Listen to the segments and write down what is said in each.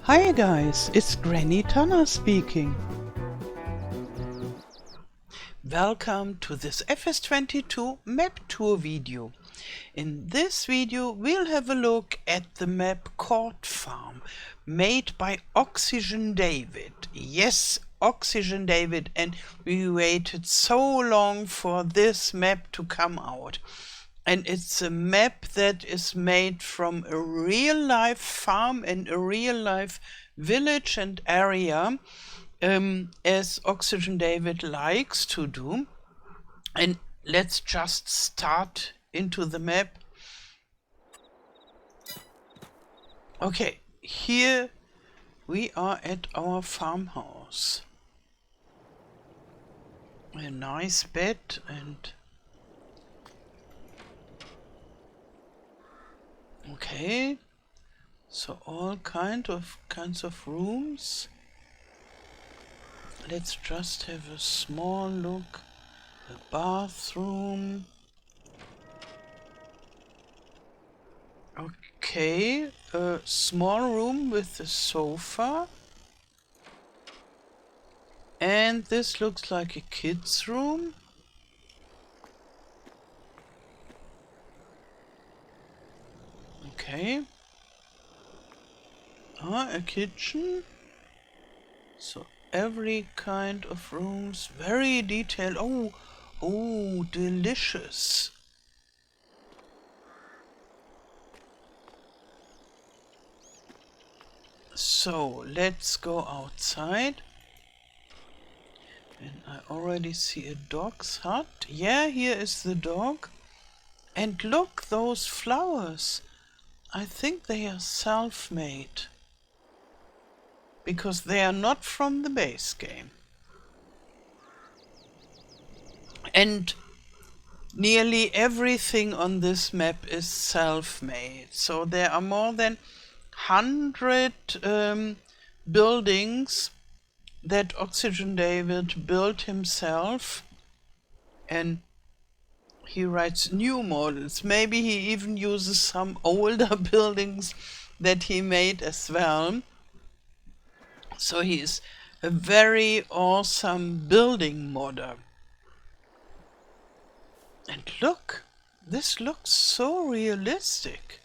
Hi guys, it's Granny Tana speaking. Welcome to this FS22 map tour video. In this video we'll have a look at the map Court Farm, made by Oxygendavid. Yes, Oxygendavid, and we waited so long for this map to come out. And it's a map that is made from a real-life farm and a real-life village and area, as Oxygendavid likes to do. And let's just start into the map. Okay, here we are at our farmhouse. A nice bed and okay, so all kinds of rooms. Let's just have a small look. A bathroom. Okay, a small room with a sofa. And this looks like a kid's room. Okay. A kitchen. So every kind of rooms, very detailed. Oh, delicious. So let's go outside. And I already see a dog's hut. Yeah, here is the dog. And look, those flowers. I think they are self-made. Because they are not from the base game. And nearly everything on this map is self-made. So there are more than 100 buildings that Oxygendavid built himself. And he writes new models. Maybe he even uses some older buildings that he made as well. So he is a very awesome building modder. And look, this looks so realistic.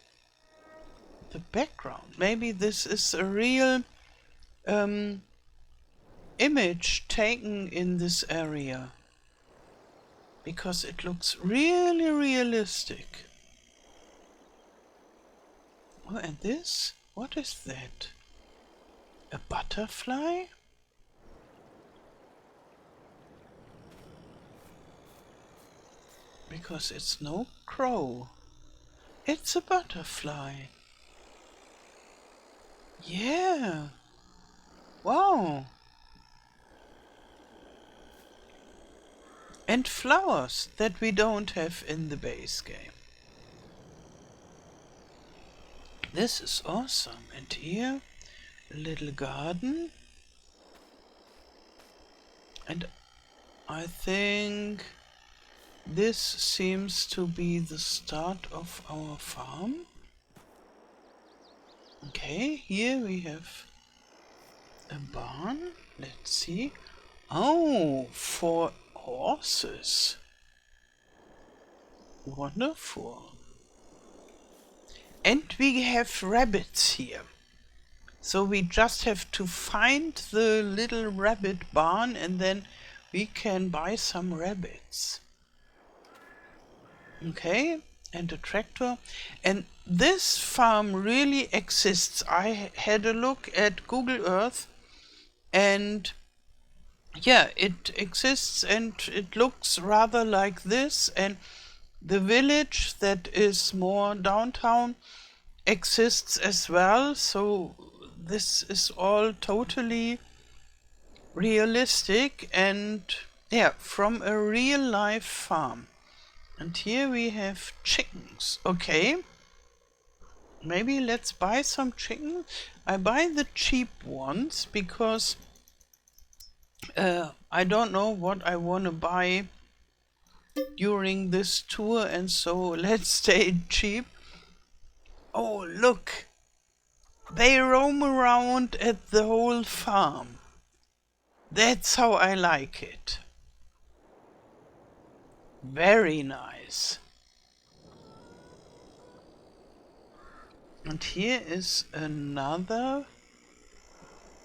The background, maybe this is a real image taken in this area. Because it looks really realistic. Oh, and this? What is that? A butterfly? Because it's no crow. It's a butterfly. Yeah. Wow. And flowers that we don't have in the base game. This is awesome. And here, a little garden. And I think this seems to be the start of our farm. Okay, here we have a barn. Let's see. Oh, for horses. Wonderful. And we have rabbits here. So we just have to find the little rabbit barn and then we can buy some rabbits. Okay, and a tractor. And this farm really exists. I had a look at Google Earth and yeah, it exists and it looks rather like this. And the village that is more downtown exists as well. So this is all totally realistic and yeah, from a real life farm. And here we have chickens. Okay, maybe let's buy some chicken. I buy the cheap ones because I don't know what I want to buy during this tour, and so let's stay cheap. Oh, look! They roam around at the whole farm. That's how I like it. Very nice. And here is another.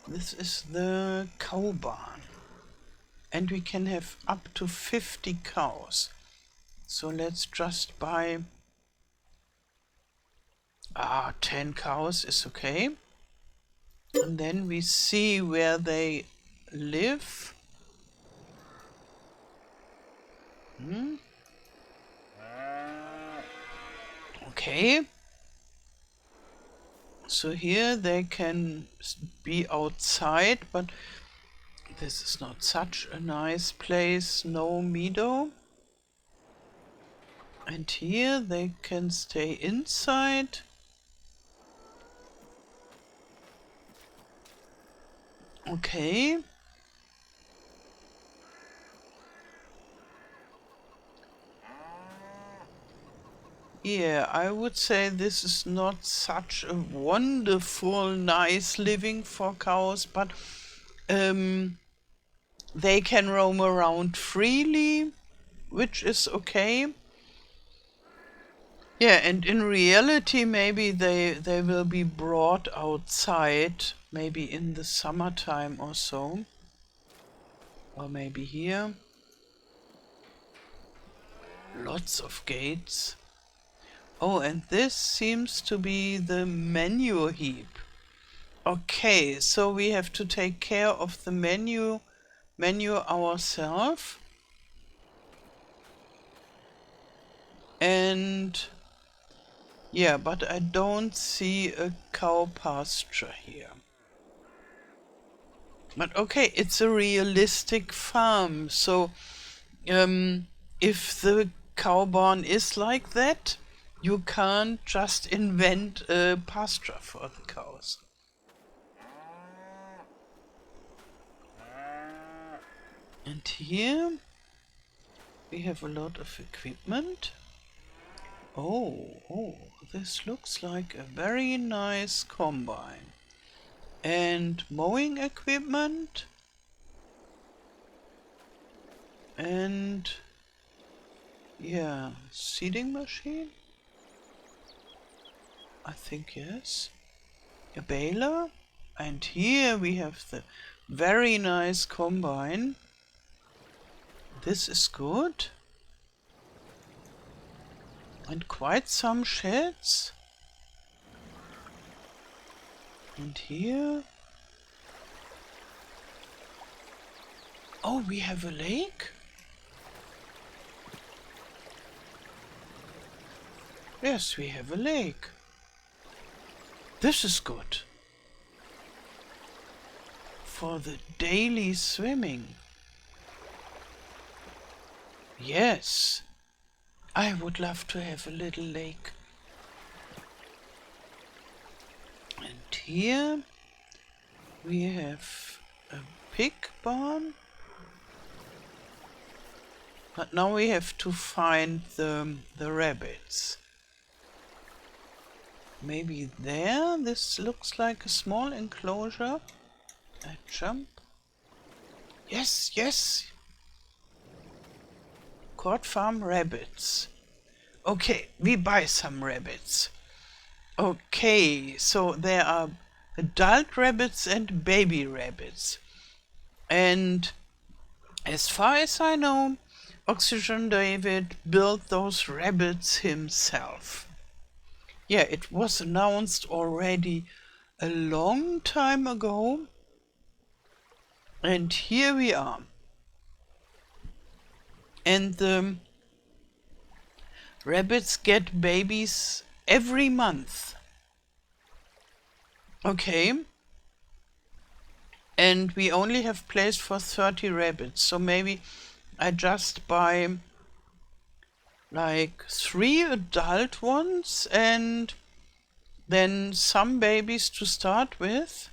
This is the cow barn. And we can have up to 50 cows. So let's just buy 10 cows is okay. And then we see where they live. Okay. So here they can be outside, but this is not such a nice place. No meadow. And here they can stay inside. Okay. Yeah, I would say this is not such a wonderful, nice living for cows, but they can roam around freely, which is okay. Yeah, and in reality, maybe they will be brought outside, maybe in the summertime or so. Or maybe here. Lots of gates. Oh, and this seems to be the manure heap. Okay, so we have to take care of the manure ourselves. And yeah, but I don't see a cow pasture here. But okay, it's a realistic farm, so if the cow barn is like that, you can't just invent a pasture for the cows. And here we have a lot of equipment. Oh, this looks like a very nice combine. And mowing equipment. And yeah, seeding machine. I think yes. A baler. And here we have the very nice combine. This is good. And quite some sheds. And here. Oh, we have a lake? Yes, we have a lake. This is good. For the daily swimming. Yes. I would love to have a little lake. And here we have a pig barn. But now we have to find the rabbits. Maybe there. This looks like a small enclosure. I jump. Yes, yes. Court farm rabbits. Okay, we buy some rabbits. Okay, so there are adult rabbits and baby rabbits. And as far as I know, Oxygendavid built those rabbits himself. Yeah, it was announced already a long time ago. And here we are. And the rabbits get babies every month. Okay. And we only have place for 30 rabbits. So maybe I just buy like 3 adult ones and then some babies to start with.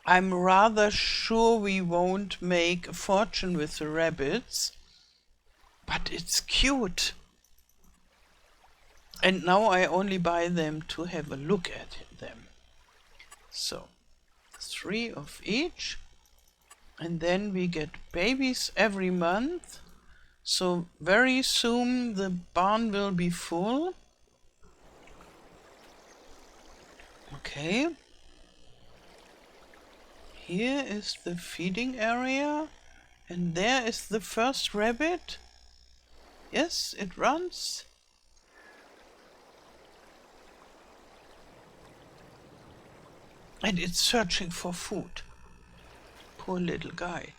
I'm rather sure we won't make a fortune with the rabbits. But it's cute. And now I only buy them to have a look at them. So 3 of each. And then we get babies every month. So very soon the barn will be full. Okay. Here is the feeding area. And there is the first rabbit. Yes, it runs. And it's searching for food. Poor little guy.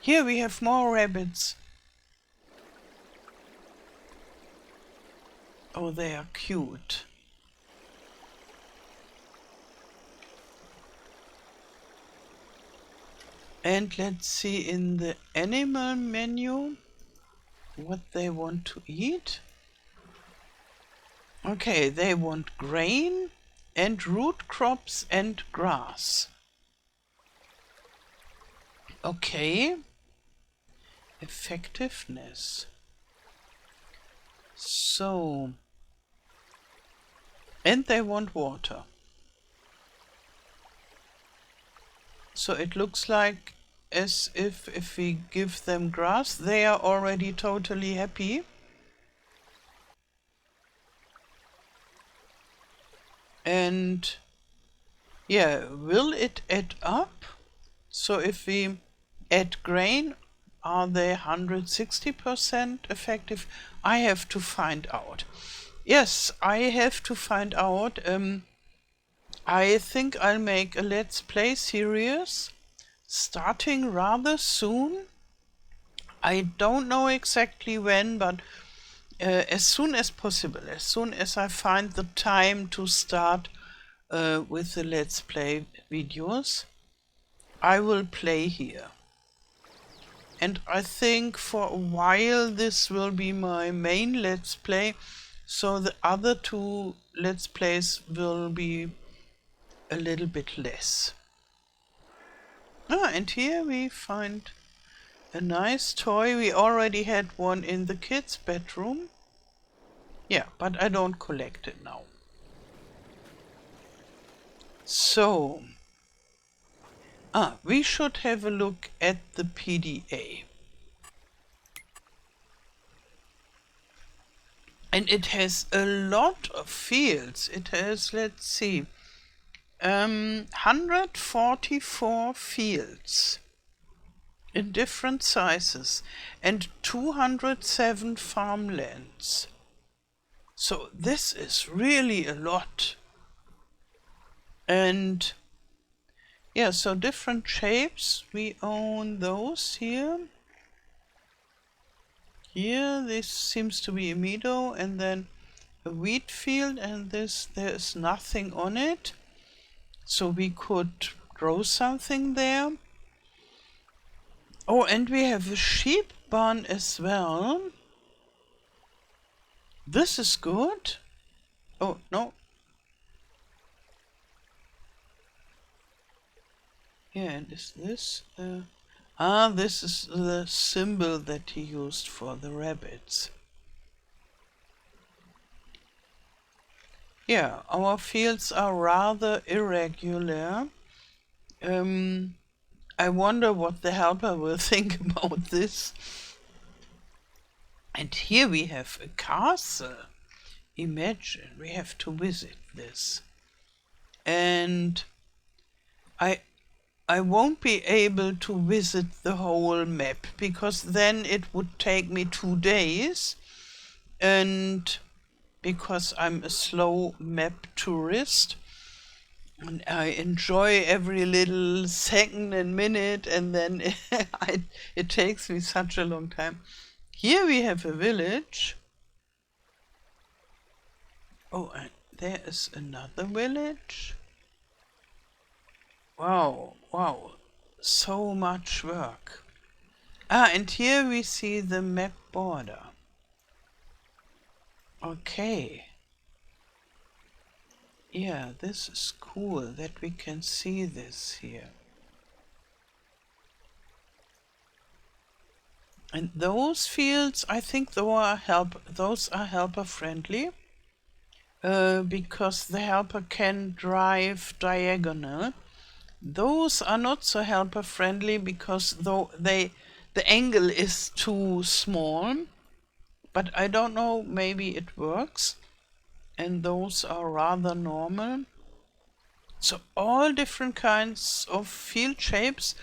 Here we have more rabbits. Oh, they are cute. And let's see in the animal menu what they want to eat. Okay, they want grain and root crops and grass. Okay. Effectiveness. So, and they want water. So it looks like as if we give them grass, they are already totally happy. And yeah, will it add up? So if we add grain, are they 160% effective? I have to find out. Yes, I have to find out. I think I'll make a Let's Play series starting rather soon. I don't know exactly when, but as soon as possible, as soon as I find the time to start with the Let's Play videos, I will play here. And I think for a while this will be my main Let's Play, so the other 2 Let's Plays will be a little bit less. Ah, and here we find a nice toy. We already had one in the kids' bedroom. Yeah, but I don't collect it now. So, we should have a look at the PDA. And it has a lot of fields. It has, let's see, 144 fields in different sizes and 207 farmlands. So this is really a lot. And yeah, so different shapes, we own those here. Here, this seems to be a meadow, and then a wheat field, and this, there is nothing on it. So we could grow something there. Oh, and we have a sheep barn as well. This is good. Oh, no. Yeah, and is this this is the symbol that he used for the rabbits. Yeah, our fields are rather irregular. I wonder what the helper will think about this. And here we have a castle. Imagine, we have to visit this. And I won't be able to visit the whole map, because then it would take me 2 days, and because I'm a slow map tourist and I enjoy every little second and minute, and then it takes me such a long time. Here we have a village. Oh, and there is another village. Wow, wow, so much work. And here we see the map border. Okay. Yeah, this is cool that we can see this here. And those fields, I think those are helper friendly, because the helper can drive diagonal. Those are not so helper friendly because the angle is too small, but I don't know, maybe it works. And those are rather normal. So all different kinds of field shapes,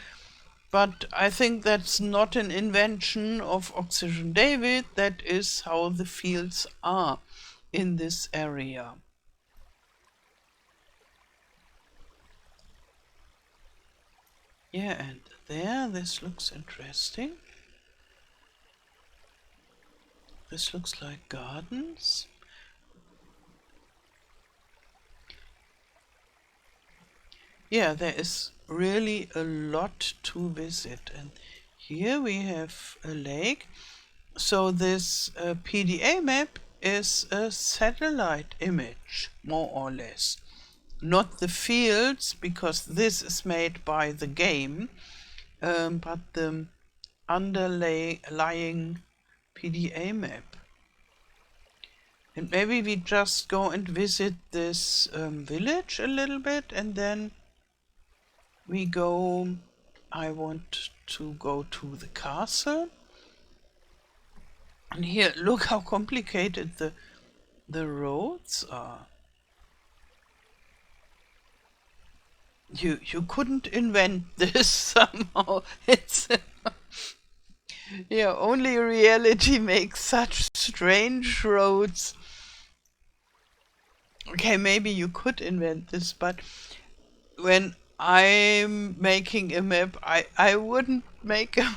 but I think that's not an invention of Oxygendavid. That is how the fields are in this area. Yeah, and there, this looks interesting. This looks like gardens. Yeah, there is really a lot to visit. And here we have a lake. So this PDA map is a satellite image, more or less. Not the fields, because this is made by the game, but the underlying PDA map. And maybe we just go and visit this village a little bit, and then we go. I want to go to the castle. And here, look how complicated the roads are. You couldn't invent this somehow. It's yeah, only reality makes such strange roads. Okay, maybe you could invent this, but when I'm making a map, I wouldn't make a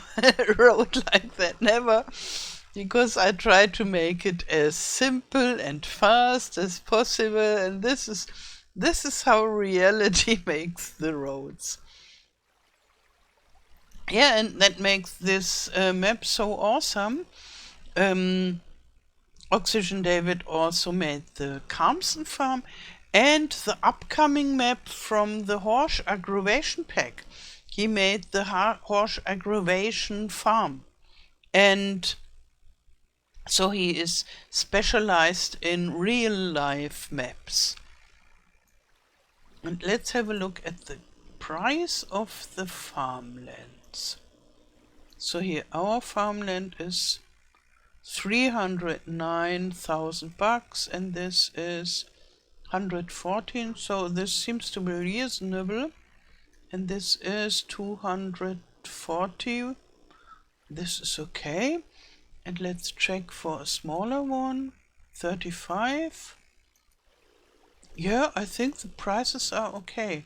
road like that, never, because I try to make it as simple and fast as possible, and this is how reality makes the roads. Yeah, and that makes this map so awesome. Oxygendavid also made the Carmson farm and the upcoming map from the horse aggravation pack. He made the horse aggravation farm. And so he is specialized in real life maps. And let's have a look at the price of the farmlands. So here our farmland is 309,000 bucks, and this is 114, so this seems to be reasonable. And this is 240. This is okay. And let's check for a smaller one. 35. Yeah, I think the prices are okay.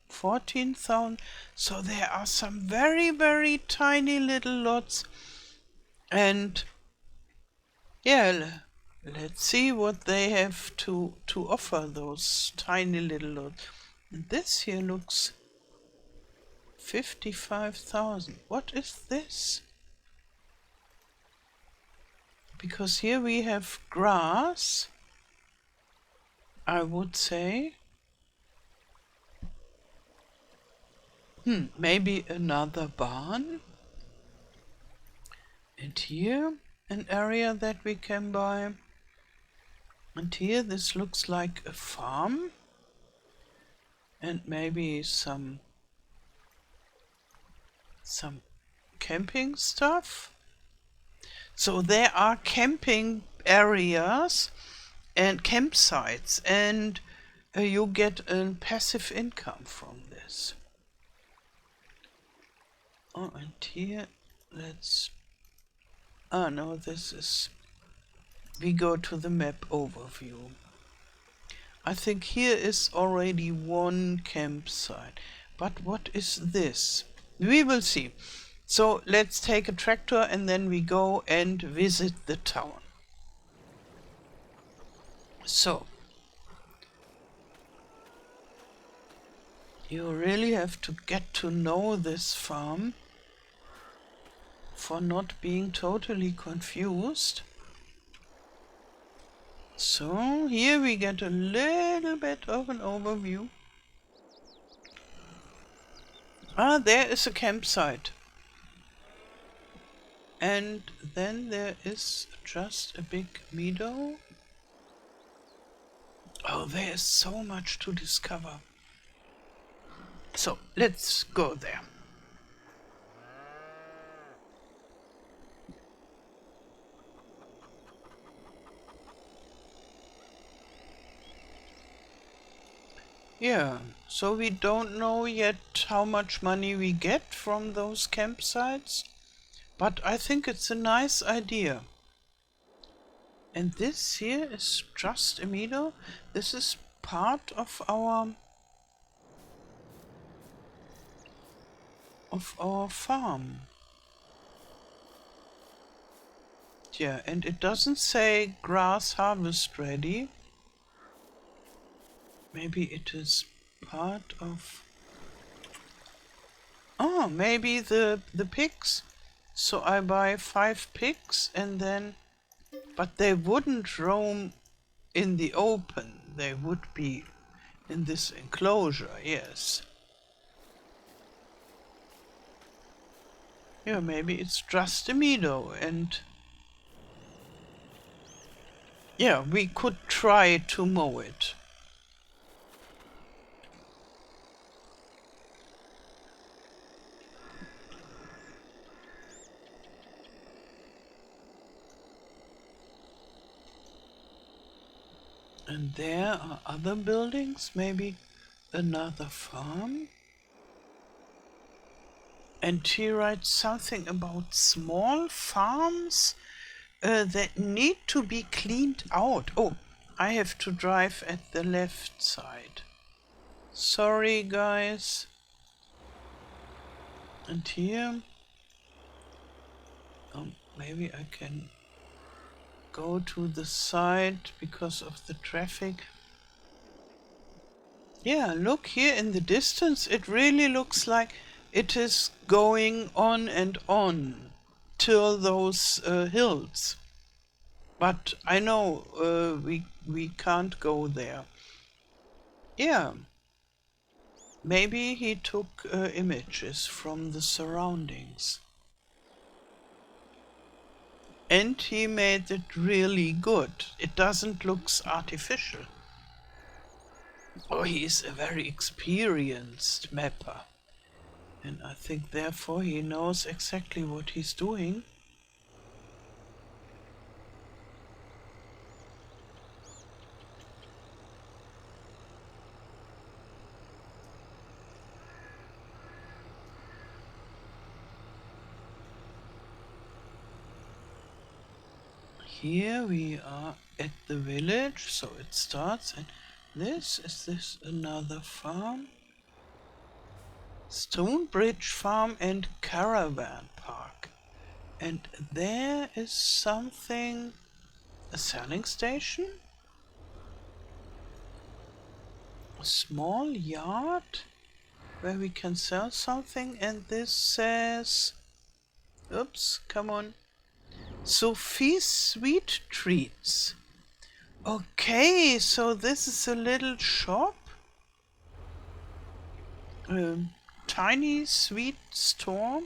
14,000. So there are some very, very tiny little lots. And yeah, let's see what they have to offer, those tiny little lots. And this here looks 55,000. What is this? Because here we have grass, I would say. Maybe another barn. And here an area that we can buy. And here this looks like a farm. And maybe some camping stuff. So there are camping areas and campsites, and you get a passive income from this. Oh, and here let's... Oh no, this is... We go to the map overview. I think here is already one campsite. But what is this? We will see. So let's take a tractor and then we go and visit the town. So you really have to get to know this farm for not being totally confused. So here we get a little bit of an overview. Ah, there is a campsite. And then there is just a big meadow. Oh, there is so much to discover. So let's go there. Yeah, so we don't know yet how much money we get from those campsites, but I think it's a nice idea. And this here is just a meadow. This is part of our farm. Yeah, and it doesn't say grass harvest ready. Maybe it is part of... Oh, maybe the pigs. So I buy 5 pigs and then... But they wouldn't roam in the open. They would be in this enclosure, yes. Yeah, maybe it's just a meadow and... Yeah, we could try to mow it. And there are other buildings, maybe another farm. And he writes something about small farms that need to be cleaned out. Oh, I have to drive at the left side. Sorry, guys. And here, maybe I can go to the side because of the traffic. Yeah, look here in the distance. It really looks like it is going on and on till those hills. But I know we can't go there. Yeah, maybe he took images from the surroundings. And he made it really good. It doesn't look artificial. Oh, he is a very experienced mapper. And I think therefore he knows exactly what he's doing. Here we are at the village, so it starts, and this another farm? Stonebridge Farm and Caravan Park. And there is something, a selling station? A small yard where we can sell something, and this says, oops, come on, Sophie's Sweet Treats. Okay, so this is a little shop, a tiny sweet store.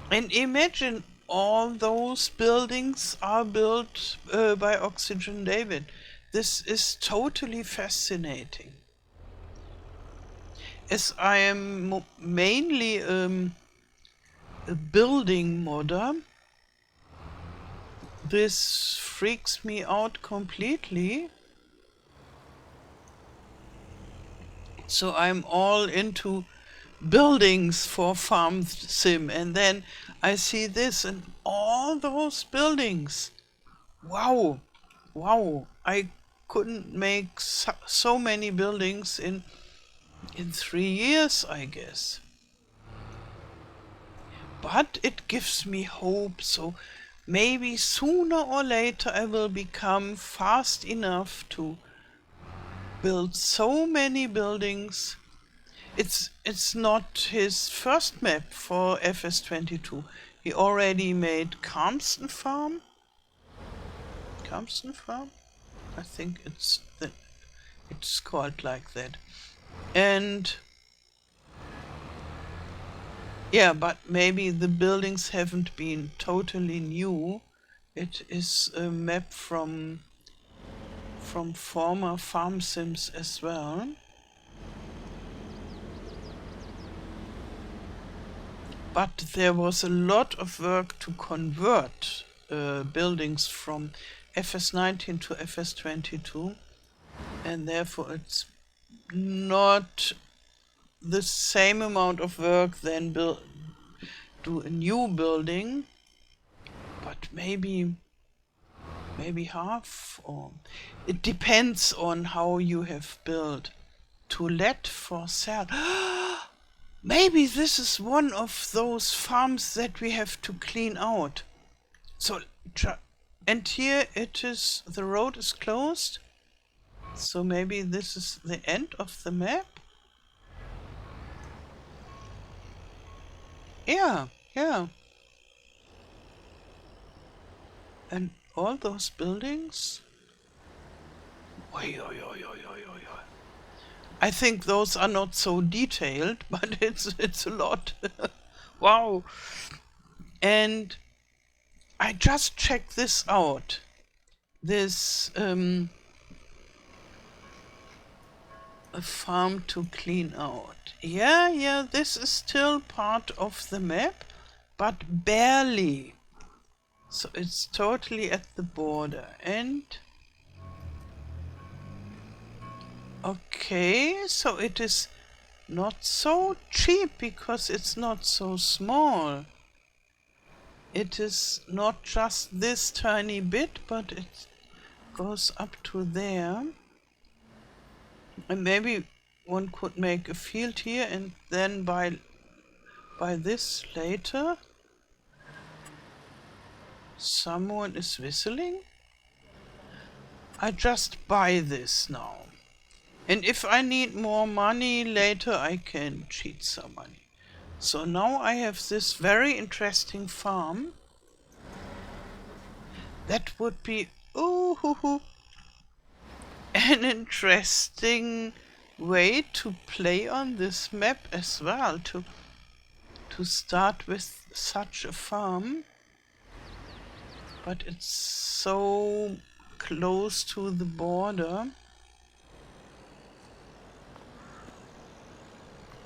And imagine all those buildings are built by Oxygendavid. This is totally fascinating. As I am mainly a building modder, this freaks me out completely. So I'm all into buildings for Farm Sim, and then I see this and all those buildings. Wow, wow! I couldn't make so many buildings in 3 years, I guess. But it gives me hope, so maybe sooner or later I will become fast enough to build so many buildings. It's not his first map for FS22. He already made Carmston Farm. Carmston Farm? I think it's called like that. And Yeah, but maybe the buildings haven't been totally new. It is a map from former farm sims as well. But there was a lot of work to convert buildings from FS19 to FS22, and therefore it's not the same amount of work than do a new building, but maybe half, or it depends on how you have built. To let for sale. Maybe this is one of those farms that we have to clean out. So, and here it is, the road is closed. So maybe this is the end of the map. Yeah, yeah. And all those buildings. Oi, oi, oi, oi, oi, oi, oi. I think those are not so detailed, but it's a lot. Wow. And I just checked this out. This a farm to clean out. Yeah, this is still part of the map, but barely. So it's totally at the border. And okay, so it is not so cheap because it's not so small. It is not just this tiny bit, but it goes up to there. And maybe one could make a field here and then buy this later. Someone is whistling. I just buy this now. And if I need more money later, I can cheat some money. So now I have this very interesting farm. That would be an interesting way to play on this map as well, to start with such a farm. But it's so close to the border.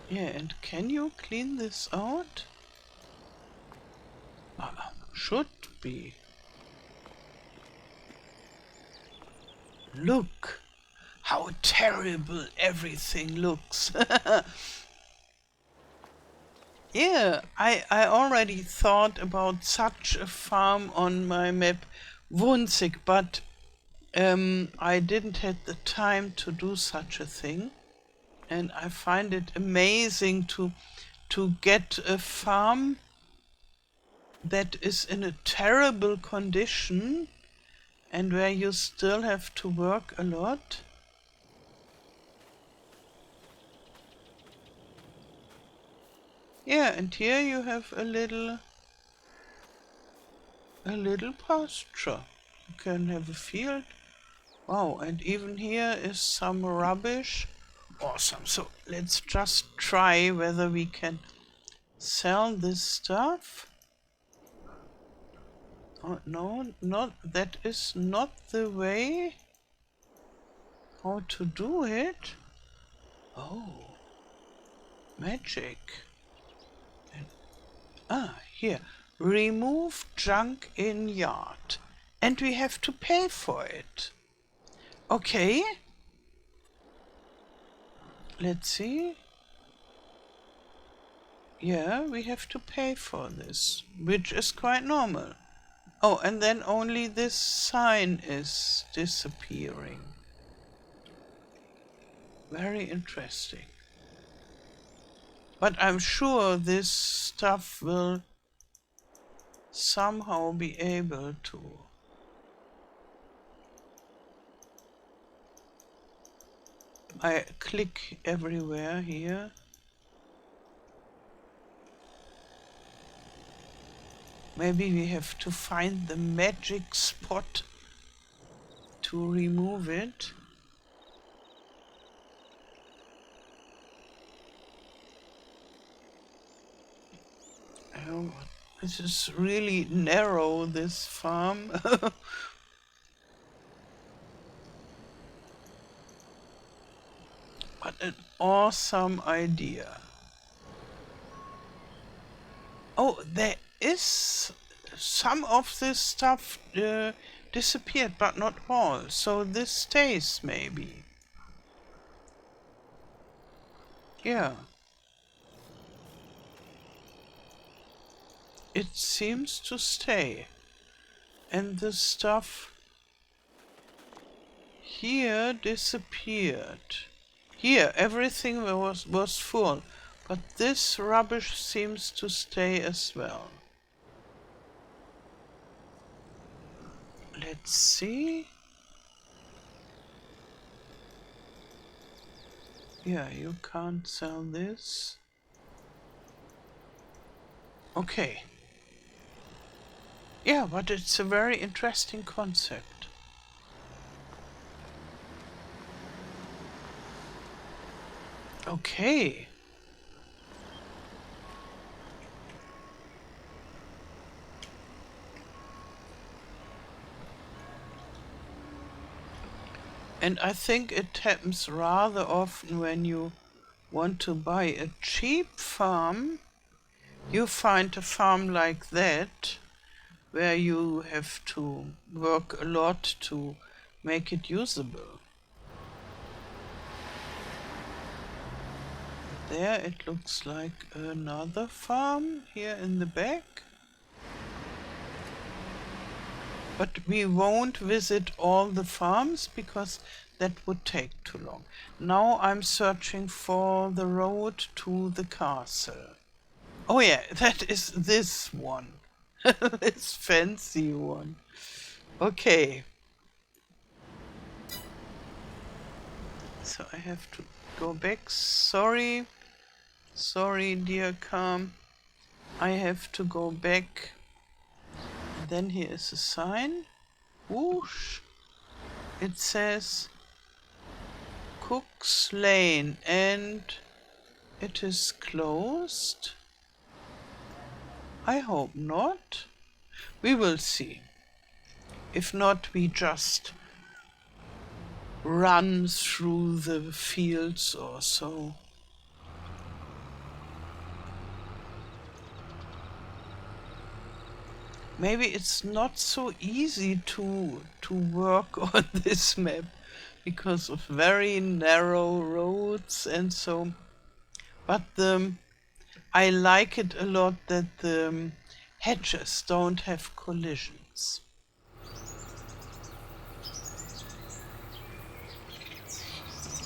Yeah, and can you clean this out? Should be. Look how terrible everything looks. Yeah, I already thought about such a farm on my map Wunzig, but I didn't have the time to do such a thing. And I find it amazing to get a farm that is in a terrible condition and where you still have to work a lot. Yeah, and here you have a little pasture. You can have a field. Wow, and even here is some rubbish. Awesome. So let's just try whether we can sell this stuff. Oh, no, that is not the way how to do it. Oh, magic. Here. Remove junk in yard. And we have to pay for it. Okay. Let's see. Yeah, we have to pay for this, which is quite normal. Oh, and then only this sign is disappearing. Very interesting. But I'm sure this stuff will somehow be able to. I click everywhere here. Maybe we have to find the magic spot to remove it. Oh, this is really narrow, this farm. But an awesome idea. Oh, there is some of this stuff disappeared, but not all. So this stays, maybe. Yeah. It seems to stay. And the stuff here disappeared. Here, everything was full. But this rubbish seems to stay as well. Let's see. Yeah, you can't sell this. Okay. Yeah, but it's a very interesting concept. Okay. And I think it happens rather often when you want to buy a cheap farm. You find a farm like that, where you have to work a lot to make it usable. There it looks like another farm here in the back. But we won't visit all the farms because that would take too long. Now I'm searching for the road to the castle. Oh yeah, that is this one. This fancy one. Okay. So I have to go back. Sorry. Sorry, dear Calm. I have to go back. And then here is a sign. Whoosh. It says Cook's Lane and it is closed. I hope not. We will see. If not, we just run through the fields or so. Maybe it's not so easy to work on this map because of very narrow roads and so. But I like it a lot that the hedges don't have collisions.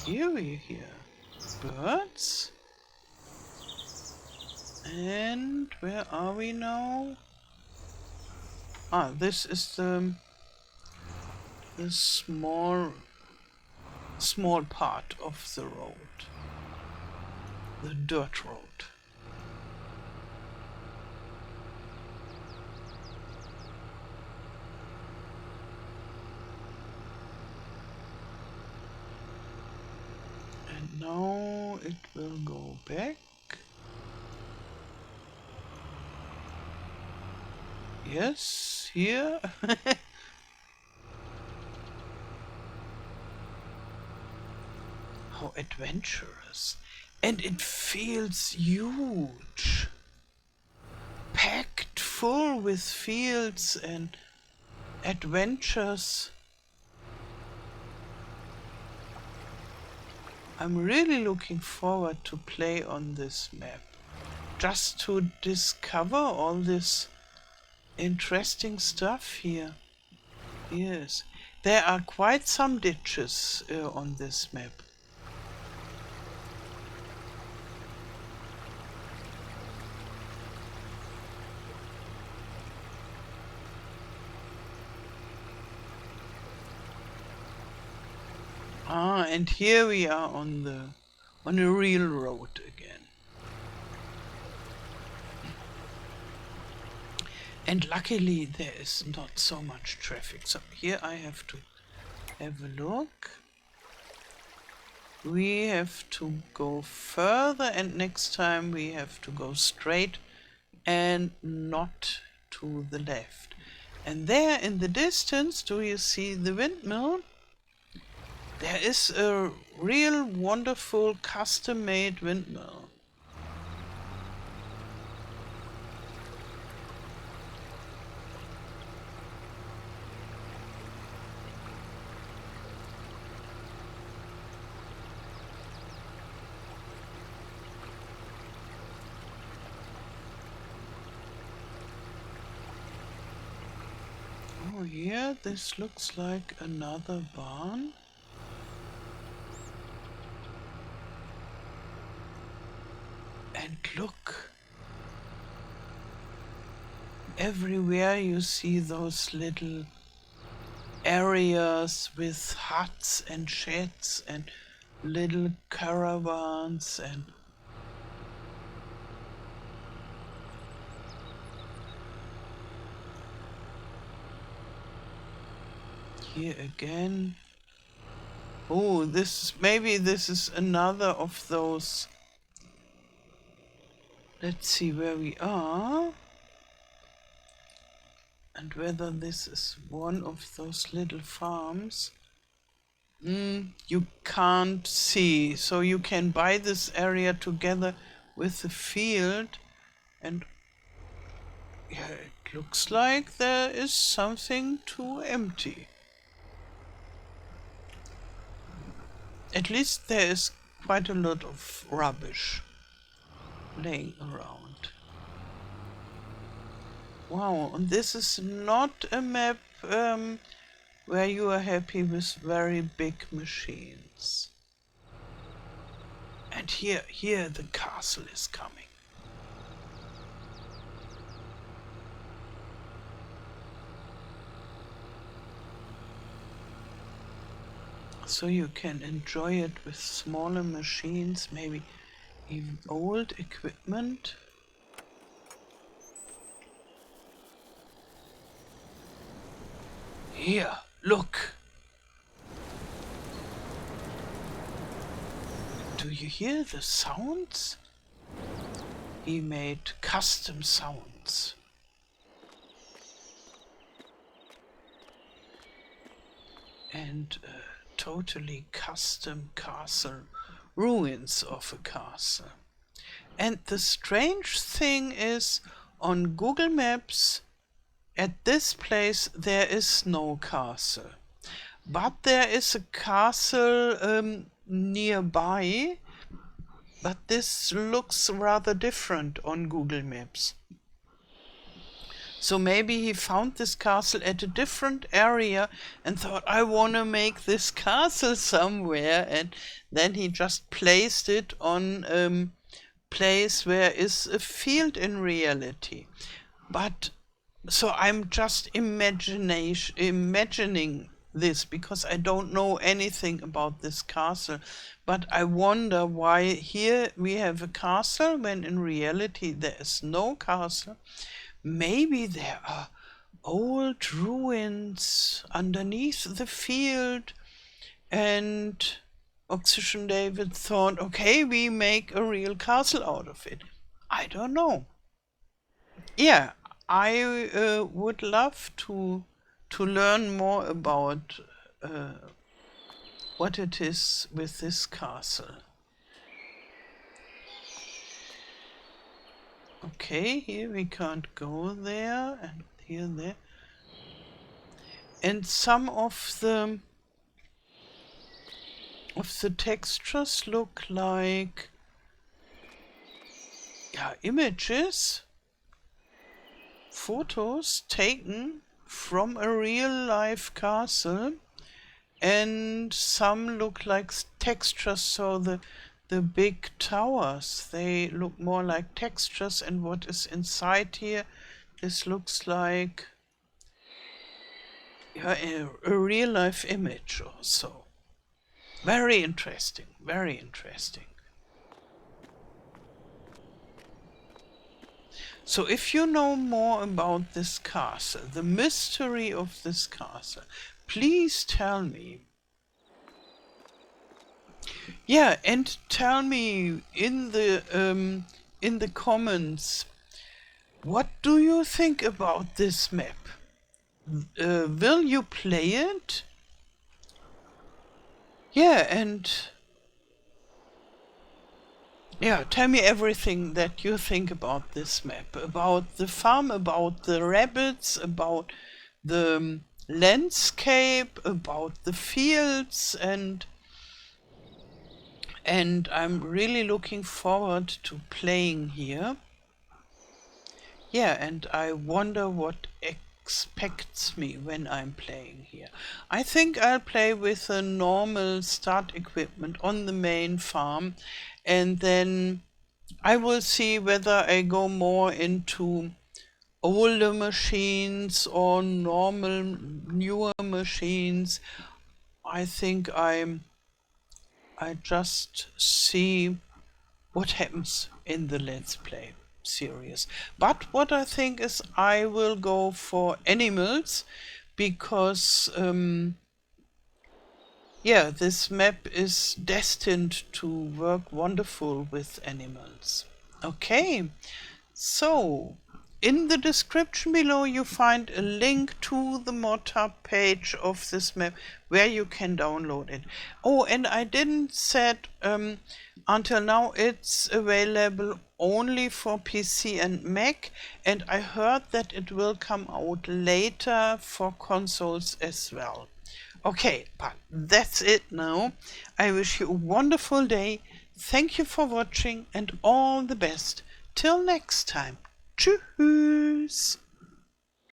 Here we hear birds. And where are we now? Ah, this is the small part of the road. The dirt road. And now it will go back. Yes, here. How adventurous. And it feels huge. Packed full with fields and adventures. I'm really looking forward to play on this map. Just to discover all this interesting stuff here. Yes, there are quite some ditches on this map. Ah, and here we are on a real road again. And luckily there is not so much traffic. So here I have to have a look. We have to go further and next time we have to go straight and not to the left. And there in the distance, do you see the windmill? There is a real wonderful custom-made windmill. Oh, here, this looks like another barn. And look, everywhere you see those little areas with huts and sheds and little caravans and here again. Oh, maybe this is another of those. Let's see where we are and whether this is one of those little farms. You can't see, so you can buy this area together with the field, and yeah, it looks like there is something too empty. At least there is quite a lot of rubbish laying around. Wow, and this is not a map where you are happy with very big machines. And here the castle is coming. So you can enjoy it with smaller machines, maybe even old equipment. Here, look. Do you hear the sounds? He made custom sounds. And totally custom castle, ruins of a castle. And the strange thing is, on Google Maps, at this place there is no castle. But there is a castle nearby, but this looks rather different on Google Maps. So maybe he found this castle at a different area and thought, I want to make this castle somewhere, and then he just placed it on a place where is a field in reality. But so I'm just imagining this because I don't know anything about this castle, but I wonder why here we have a castle when in reality there is no castle. Maybe there are old ruins underneath the field, and Oxygendavid thought, okay, we make a real castle out of it. I don't know. Yeah, I would love to learn more about what it is with this castle. Okay, here we can't go there, and here, there. And some of the textures look like images, photos taken from a real-life castle, and some look like textures, so the big towers, they look more like textures, and what is inside here, this looks like a real-life image or so. Very interesting, very interesting. So if you know more about this castle, the mystery of this castle, please tell me. Yeah, and tell me in the comments What do you think about this map? Will you play it? Yeah, and yeah, tell me everything that you think about this map, about the farm, about the rabbits, about the landscape, about the fields, and I'm really looking forward to playing here. Yeah, and I wonder what expects me when I'm playing here. I think I'll play with a normal start equipment on the main farm, and then I will see whether I go more into older machines or normal newer machines. I think I just see what happens in the Let's Play series. But what I think is I will go for animals because yeah, this map is destined to work wonderful with animals. Okay, so in the description below you find a link to the Modhub page of this map where you can download it. Oh, and I didn't said until now it's available only for PC and Mac, and I heard that it will come out later for consoles as well. Okay, but that's it now. I wish you a wonderful day. Thank you for watching and all the best. Till next time. Tschüss.